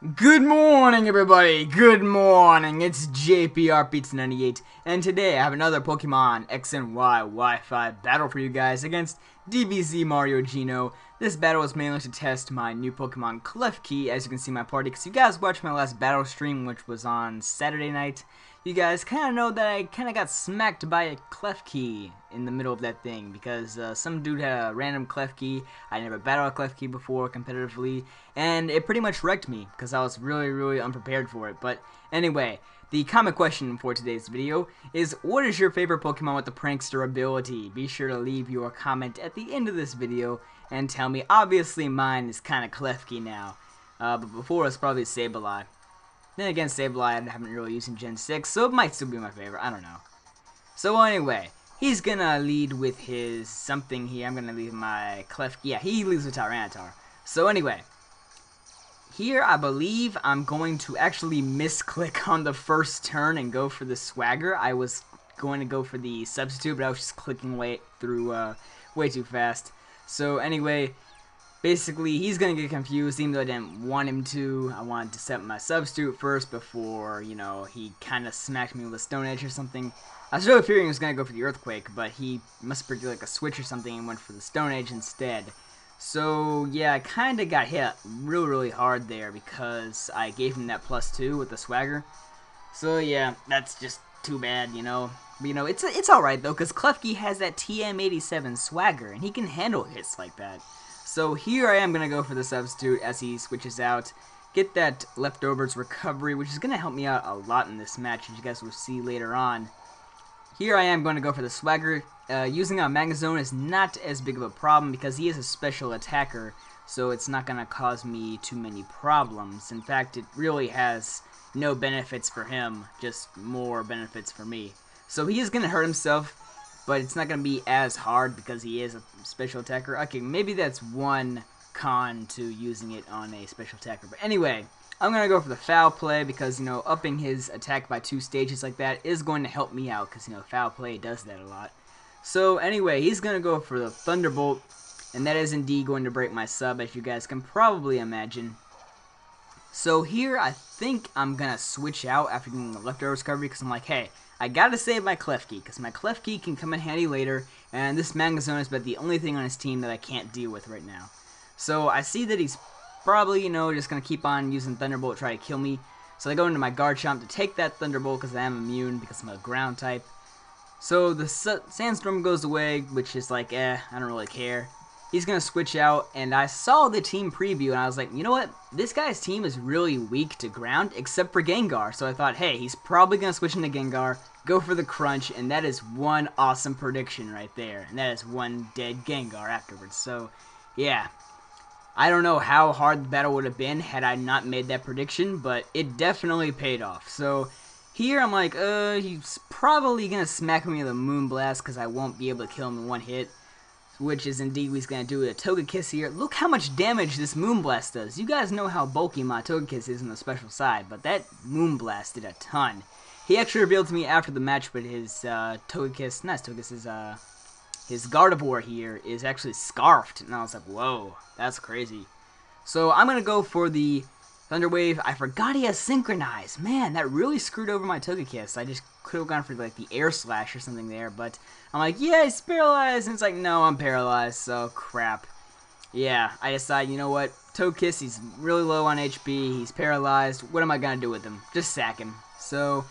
Good morning, everybody! Good morning! It's JPR Pizza 98, and today I have another Pokemon X and Y Wi-Fi battle for you guys against DBZ Mario Geno. This battle is mainly to test my new Pokemon Klefki, as you can see in my party, because you guys watched my last battle stream, which was on Saturday night. You guys kind of know that I kind of got smacked by a Klefki in the middle of that thing, because some dude had a random Klefki. I never battled a Klefki before competitively, and it pretty much wrecked me, because I was really unprepared for it. But anyway, the comment question for today's video is, what is your favorite Pokemon with the Prankster ability? Be sure to leave your comment at the end of this video, and tell me. Obviously mine is kind of Klefki now, but before it was probably Sableye. Then again, Sableye I haven't really used in Gen 6, so it might still be my favorite, I don't know. So anyway, he's gonna lead with his something here. I'm gonna leave my Klefki. Yeah, he leads with Tyranitar. So anyway, here I believe I'm going to actually misclick on the first turn and go for the Swagger. I was going to go for the Substitute, but I was just clicking way too fast. So anyway, basically, he's going to get confused, even though I didn't want him to. I wanted to set my Substitute first before, you know, he kind of smacked me with a Stone Edge or something. I was really fearing he was going to go for the Earthquake, but he must have predicted like a switch or something and went for the Stone Edge instead. So, yeah, I kind of got hit really hard there because I gave him that +2 with the Swagger. So, yeah, that's just too bad, you know. But, you know, it's alright, though, because Klefki has that TM87 Swagger, and he can handle hits like that. So here I am going to go for the Substitute as he switches out, get that Leftovers recovery, which is going to help me out a lot in this match, as you guys will see later on. Here I am going to go for the Swagger. Using a Magnezone is not as big of a problem because he is a special attacker, so it's not going to cause me too many problems. In fact, it really has no benefits for him, just more benefits for me. So he is going to hurt himself, but it's not going to be as hard because he is a special attacker. Okay, maybe that's one con to using it on a special attacker. But anyway, I'm going to go for the Foul Play because, you know, upping his attack by 2 stages like that is going to help me out because, you know, Foul Play does that a lot. So anyway, he's going to go for the Thunderbolt, and that is indeed going to break my sub, as you guys can probably imagine. So here, I think I'm going to switch out after getting the Leftover recovery because I'm like, hey, I gotta save my Klefki, because my Klefki can come in handy later, and this Magnezone is about the only thing on his team that I can't deal with right now. So I see that he's probably, you know, just gonna keep on using Thunderbolt to try to kill me. So I go into my Garchomp to take that Thunderbolt because I am immune because I'm a ground type. So the Sandstorm goes away, which is like, I don't really care. He's going to switch out, and I saw the team preview, and I was like, you know what? This guy's team is really weak to ground, except for Gengar. So I thought, hey, he's probably going to switch into Gengar, go for the Crunch, and that is one awesome prediction right there. And that is one dead Gengar afterwards. So, yeah. I don't know how hard the battle would have been had I not made that prediction, but it definitely paid off. So, here I'm like, he's probably going to smack me with a Moonblast because I won't be able to kill him in one hit. Which is indeed what he's going to do with a Togekiss here. Look how much damage this Moonblast does. You guys know how bulky my Togekiss is on the special side, but that Moonblast did a ton. He actually revealed to me after the match, but his Togekiss, not his Togekiss, his Gardevoir here is actually scarfed. And I was like, whoa, that's crazy. So I'm going to go for the Thunder Wave. I forgot he has Synchronize. Man, that really screwed over my Togekiss. I just could have gone for like the Air Slash or something there, but I'm like, yeah, he's paralyzed, and it's like, no, I'm paralyzed, so crap. Yeah, I decide, you know what, Togekiss, he's really low on HP, he's paralyzed, what am I gonna do with him? Just sack him. So,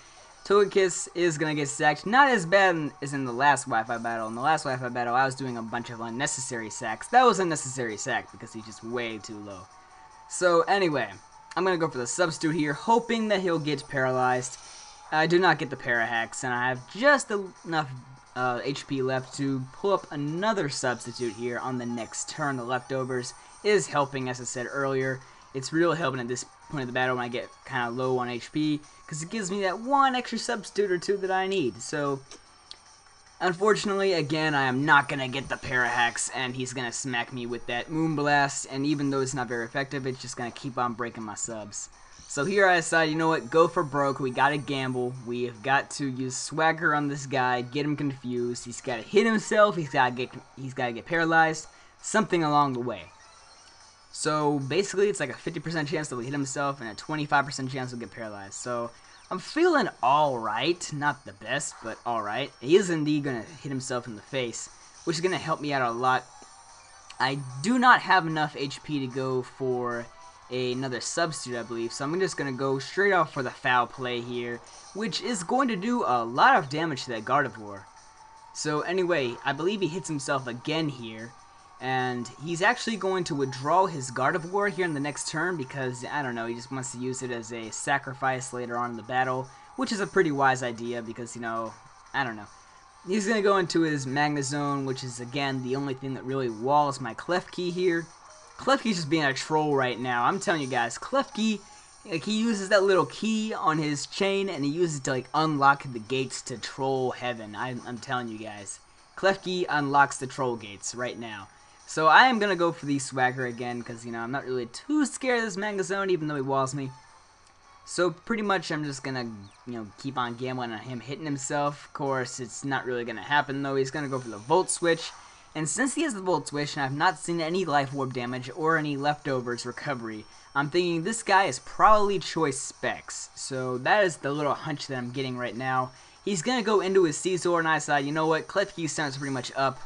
Togekiss is gonna get sacked, not as bad as in the last Wi-Fi battle. In the last Wi-Fi battle, I was doing a bunch of unnecessary sacks. That was a necessary sack, because he's just way too low. So, anyway, I'm gonna go for the Substitute here, hoping that he'll get paralyzed. I do not get the Parahax, and I have just enough HP left to pull up another Substitute here on the next turn. The Leftovers is helping, as I said earlier. It's really helping at this point of the battle when I get kind of low on HP, because it gives me that one extra Substitute or two that I need. So, unfortunately, again, I am not going to get the Parahax, and he's going to smack me with that Moonblast, and even though it's not very effective, it's just going to keep on breaking my subs. So here I decide, you know what, go for broke, we gotta gamble, we have got to use Swagger on this guy, get him confused, he's gotta hit himself, he's gotta get paralyzed, something along the way. So basically, it's like a 50% chance that he'll hit himself and a 25% chance he'll get paralyzed. So I'm feeling alright. Not the best, but alright. He is indeed going to hit himself in the face, which is going to help me out a lot. I do not have enough HP to go for another substitute, I believe, so I'm just going to go straight off for the foul play here, which is going to do a lot of damage to that Gardevoir. So anyway, I believe he hits himself again here, and he's actually going to withdraw his Gardevoir here in the next turn because, I don't know, he just wants to use it as a sacrifice later on in the battle, which is a pretty wise idea because, you know, I don't know. He's going to go into his Magnezone, which is, again, the only thing that really walls my Klefki here. Klefki's just being a troll right now. I'm telling you guys, Klefki, like, he uses that little key on his chain, and he uses it to, like, unlock the gates to troll heaven. I'm telling you guys. Klefki unlocks the troll gates right now. So I am going to go for the Swagger again, because, you know, I'm not really too scared of this Magnezone, even though he walls me. So pretty much I'm just going to, you know, keep on gambling on him hitting himself. Of course, it's not really going to happen, though. He's going to go for the Volt Switch. And since he has the Volt Switch, and I've not seen any Life Orb damage or any leftovers recovery, I'm thinking this guy is probably Choice Specs. So that is the little hunch that I'm getting right now. He's going to go into his Scizor, and I decide, you know what, Klefki's sounds pretty much up.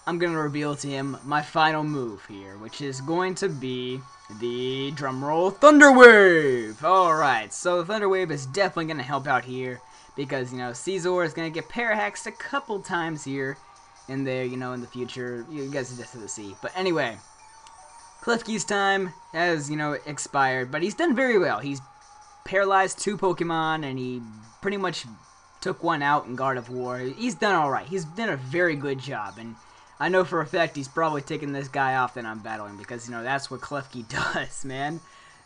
I'm going to reveal to him my final move here, which is going to be the drumroll Thunder Wave. Alright, so the Thunder Wave is definitely going to help out here because, you know, Scizor is going to get Parahaxed a couple times here and there, you know, in the future. You guys just have to see. But anyway, Klefki's time has, you know, expired, but he's done very well. He's paralyzed 2 Pokemon, and he pretty much took one out in Gardevoir. He's done alright. He's done a very good job, and I know for a fact he's probably taking this guy off that I'm battling because, you know, that's what Klefki does, man.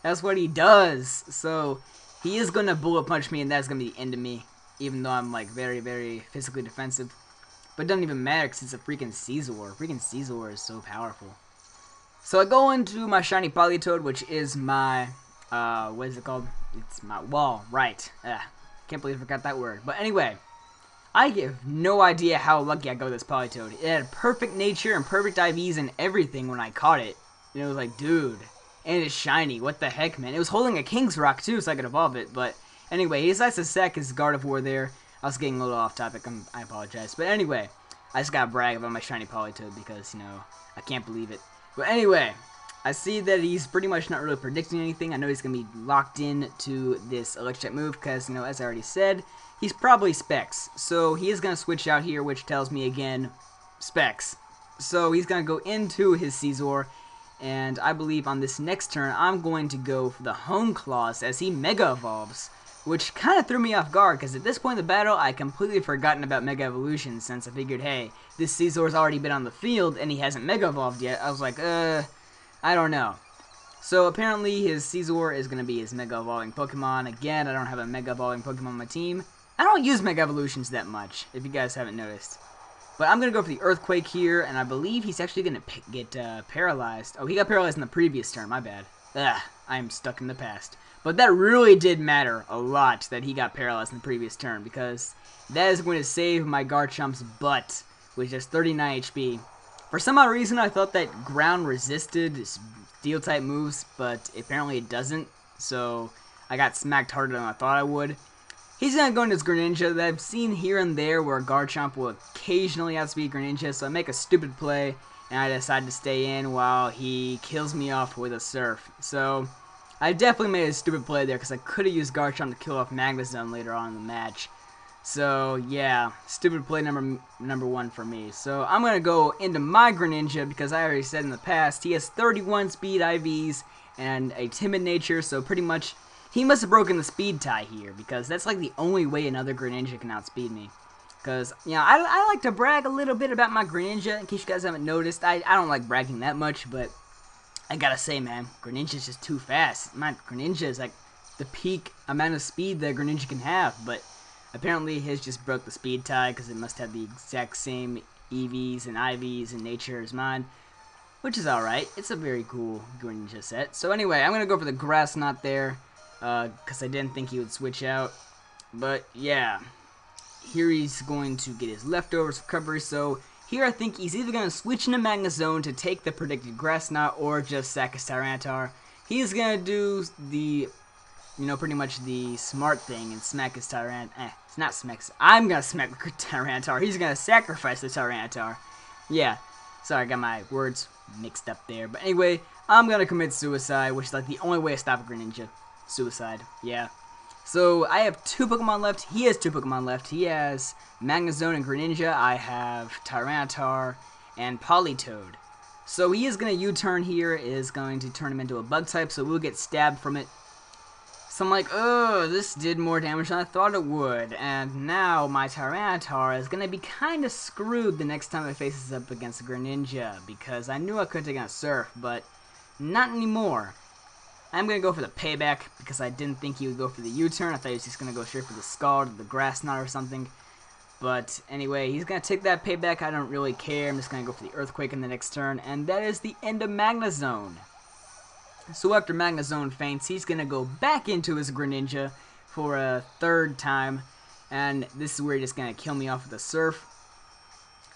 That's what he does. So he is going to bullet punch me, and that's going to be the end of me, even though I'm, like, very, very physically defensive. But it doesn't even matter because it's a freaking Scizor. Freaking Scizor is so powerful. So I go into my shiny Politoed, which is my, what is it called? It's my wall, right. Can't believe I forgot that word. But anyway, I have no idea how lucky I got with this Politoed. It had perfect nature and perfect IVs and everything when I caught it. And it was like, dude. And it's shiny. What the heck, man? It was holding a King's Rock, too, so I could evolve it. But anyway, he decides to sack his Gardevoir there. I was getting a little off topic. I apologize. But anyway, I just gotta brag about my shiny Politoed because, you know, I can't believe it. But anyway, I see that he's pretty much not really predicting anything. I know he's gonna be locked in to this Electric move because, you know, as I already said, he's probably Specs. So he is going to switch out here, which tells me again, Specs. So he's going to go into his Scizor, and I believe on this next turn, I'm going to go for the Hone Claws as he Mega Evolves, which kind of threw me off guard, because at this point in the battle, I completely forgotten about Mega Evolution, since I figured, hey, this Scizor's already been on the field, and he hasn't Mega Evolved yet. I was like, I don't know. So apparently his Scizor is going to be his Mega Evolving Pokemon. Again, I don't have a Mega Evolving Pokemon on my team. I don't use Mega Evolutions that much, if you guys haven't noticed. But I'm going to go for the Earthquake here, and I believe he's actually going to get paralyzed. Oh, he got paralyzed in the previous turn, my bad. I am stuck in the past. But that really did matter a lot that he got paralyzed in the previous turn, because that is going to save my Garchomp's butt, which has 39 HP. For some odd reason, I thought that ground resisted Steel-type moves, but apparently it doesn't, so I got smacked harder than I thought I would. He's going to go into his Greninja that I've seen here and there where Garchomp will occasionally outspeed Greninja, so I make a stupid play, and I decide to stay in while he kills me off with a Surf. So I definitely made a stupid play there because I could have used Garchomp to kill off Magnezone later on in the match. So yeah, stupid play number 1 for me. So I'm going to go into my Greninja because I already said in the past he has 31 speed IVs and a timid nature, so pretty much he must have broken the speed tie here, because that's like the only way another Greninja can outspeed me. Because, you know, I like to brag a little bit about my Greninja, in case you guys haven't noticed. I don't like bragging that much, but I gotta say, man, Greninja's just too fast. My Greninja is like the peak amount of speed that Greninja can have, but apparently his just broke the speed tie, because it must have the exact same EVs and IVs and nature as mine. Which is alright. It's a very cool Greninja set. So anyway, I'm gonna go for the Grass Knot there, because I didn't think he would switch out. But yeah, here he's going to get his leftovers recovery, so here I think he's either going to switch into Magnezone to take the predicted Grass Knot or just sack his Tyranitar. He's going to do the, pretty much the smart thing and smack his Tyranitar. It's not smack. I'm going to smack the Tyranitar. He's going to sacrifice the Tyranitar. Yeah, sorry, I got my words mixed up there. But anyway, I'm going to commit suicide, which is like the only way to stop a Greninja. Suicide, yeah. So, I have 2 Pokemon left. He has 2 Pokemon left. He has Magnezone and Greninja. I have Tyranitar and Politoed. So, he is going to U-turn here. Is going to turn him into a Bug type, so we'll get stabbed from it. So, I'm like, oh, this did more damage than I thought it would. And now, my Tyranitar is going to be kind of screwed the next time it faces up against Greninja. Because I knew I could take on Surf, but not anymore. I'm going to go for the payback because I didn't think he would go for the U-turn. I thought he was just going to go straight for the Scald or the Grass Knot or something. But anyway, he's going to take that payback. I don't really care. I'm just going to go for the Earthquake in the next turn. And that is the end of Magnezone. So after Magnezone faints, he's going to go back into his Greninja for a 3rd time. And this is where he's just going to kill me off with a Surf.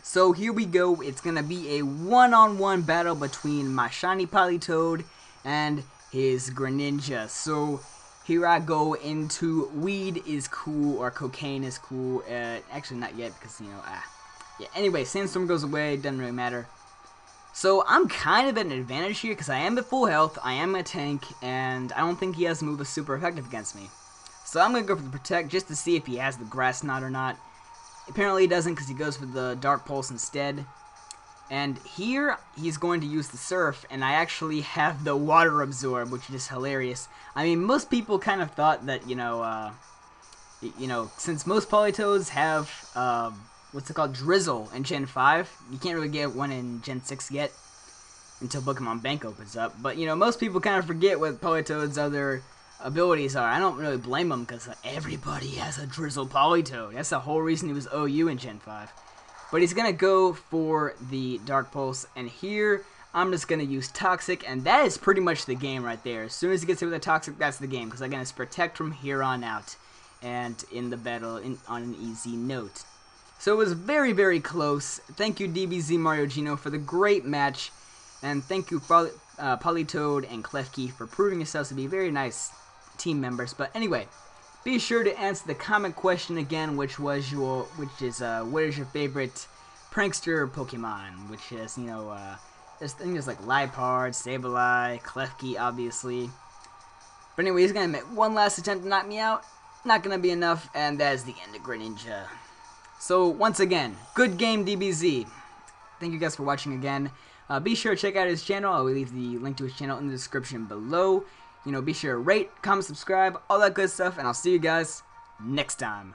So here we go. It's going to be a one-on-one battle between my shiny Politoed and his Greninja. So here I go into weed is cool or cocaine is cool. Actually not yet because yeah. Anyway, Sandstorm goes away, doesn't really matter. So I'm kind of at an advantage here because I am at full health, I am a tank, and I don't think he has a move that's super effective against me. So I'm gonna go for the Protect just to see if he has the Grass Knot or not. Apparently he doesn't because he goes for the Dark Pulse instead. And here, he's going to use the Surf, and I actually have the Water Absorb, which is hilarious. I mean, most people kind of thought that, since most Politoeds have, what's it called, Drizzle in Gen 5, you can't really get one in Gen 6 yet, until Pokemon Bank opens up. But, most people kind of forget what Politoed's other abilities are. I don't really blame them, because everybody has a Drizzle Politoed. That's the whole reason he was OU in Gen 5. But he's going to go for the Dark Pulse, and here I'm just going to use Toxic, and that is pretty much the game right there. As soon as he gets hit with a Toxic, that's the game, because I'm going to Protect from here on out, and in the battle on an easy note. So it was very, very close. Thank you, DBZ Mario Gino, for the great match, and thank you, Politoed and Klefki, for proving yourselves to be very nice team members. But anyway, be sure to answer the comment question again, what is your favorite prankster Pokemon? Which is, there's things like Liepard, Sableye, Klefki, obviously. But anyway, he's gonna make one last attempt to knock me out. Not gonna be enough, and that is the end of Greninja. So once again, good game, DBZ. Thank you guys for watching again. Be sure to check out his channel. I will leave the link to his channel in the description below. Be sure to rate, comment, subscribe, all that good stuff, and I'll see you guys next time.